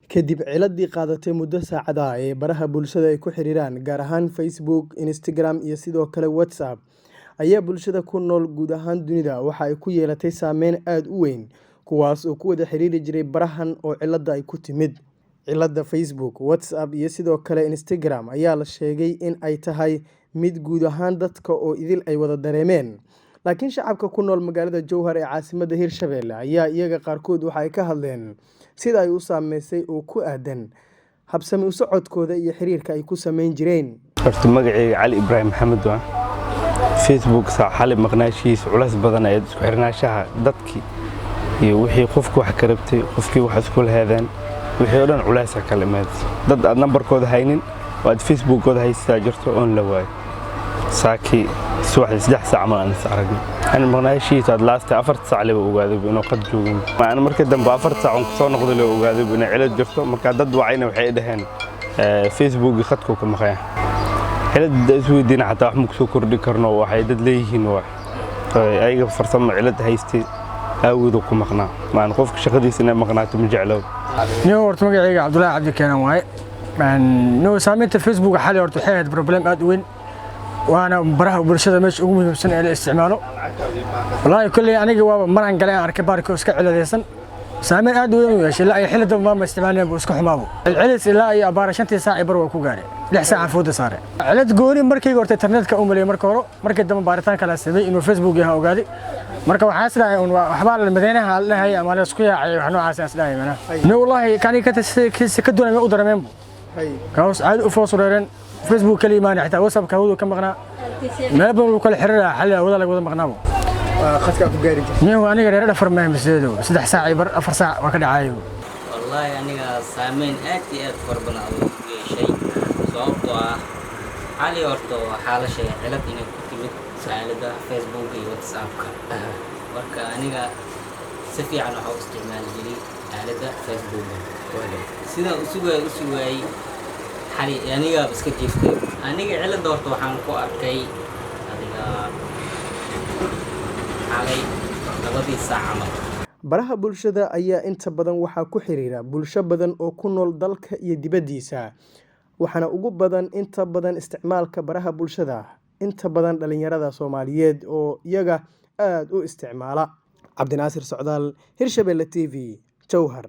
kadib ciladii qaadatay muddo saacada ah ee baraha bulshada ay ku xiriiraan gaar ahaan Facebook, Instagram iyo sidoo kale WhatsApp ayaa bulshada ku nool guud ahaan dunida waxa ay ku yeelatay saameyn aad u weyn kuwaas oo ku wada xiriiri jiray barahan oo cilada ay ku timid. Cilada Facebook, WhatsApp iyo sidoo kale Instagram ayaa la sheegay in ay tahay mid guud ahaan dadka oo idil ay wada dareemeen. Laakiin shacabka ku nool magaalada Jowhar ee caasimadda Hirshabelle ayaa iyaga qaarkood waxa ay ka hadleen sida ay u saameysay oo ku aadan habsami u socodkooda iyo xiriirka ay ku sameyn jireen. Horta magacayga Cali Ibrahim Maxamed waa Facebook xalay maqnaashiis culays badan ay isku xirnaashaha dadkii iyo wixii qofku wax ka rabtay qofkii wax isku lahaadaan wixii oo dhan culays ka kalimaad dad aad nambarkooda haynin oo aad Facebookooda haystaa jirto oo la waay saaki subax 3 saac ma aan aragno أنا مغناشيت هاد لاست أفرت ساعة اللي بوجاده بإنه قد جوجين أنا مركز دم بأفرت ساعة ونقصان نقضي اللي بوجاده بإنه علة جرته مركز ضد وعينا وحيد هنا فيسبوك يخدكوا كم خير علة اسود دين حتى أحمق سكر ذكرنا واحد ليه نوع أي فرصة علة هيستي أودو كم مقنع ما نخوفك شغلي سنة مقنعته من جعله نور تمجي عبد الله عبد الكريم واي نو ساميت الفيسبوك حالي ورتو حيد بروبلم أدوين وأنا براه برشة مش أقوم بسنة الاستعماله والله كل يعني جواب مرة قال أنا أركب كوسك على ذيسن سامين أدوي ويش لا يحل دم ما استعمالنا بوسك حمابه العلس لا يبارة شنتي ساعة برو كوجاري لح ساعة فوت صار على تقولي مركي قرت الإنترنت كأم لي مركورو مركي دم بارتان كلا سبي إنه فيسبوك يها وقالي مركو حاسة وحبال المدينة هلا هي أمانة سكويا وحنو عاساس دائما أنا والله كان كدونا ما أقدر منبو كاوس عاد أفوصلين فيسبوك كلمة حتى واتساب كهودو كم مقنع ما بقول كل حرة حلا ولا لقوا مقنعه خدك أبو جاري نيو أنا قريت أفر ما مسدو 6 ساعة يبر 4 ساعة وكذا عايو والله يعني سامين أتي فربنا الله شيء صوبته علي ورتو حالة شيء علت إني كنت سائلة فيسبوك واتساب ورك أنا سفي على حوض استعمال جري على فيسبوك سيدا أسوي حالي يعني بس كيف أنا على دورت وحنا كواركي علي نقضي ساعة baraha bulshada ayaa inta badan waxaa ku xiriira bulsho badan oo ku nool dalka iyo dibaddiisa waxaana ugu badan inta badan isticmaalka baraha bulshada inta badan dhalinyarada Soomaaliyeed oo iyaga aad u isticmaala. Cabdinaasir Socdaal, Hirshabelle TV, Jowhar.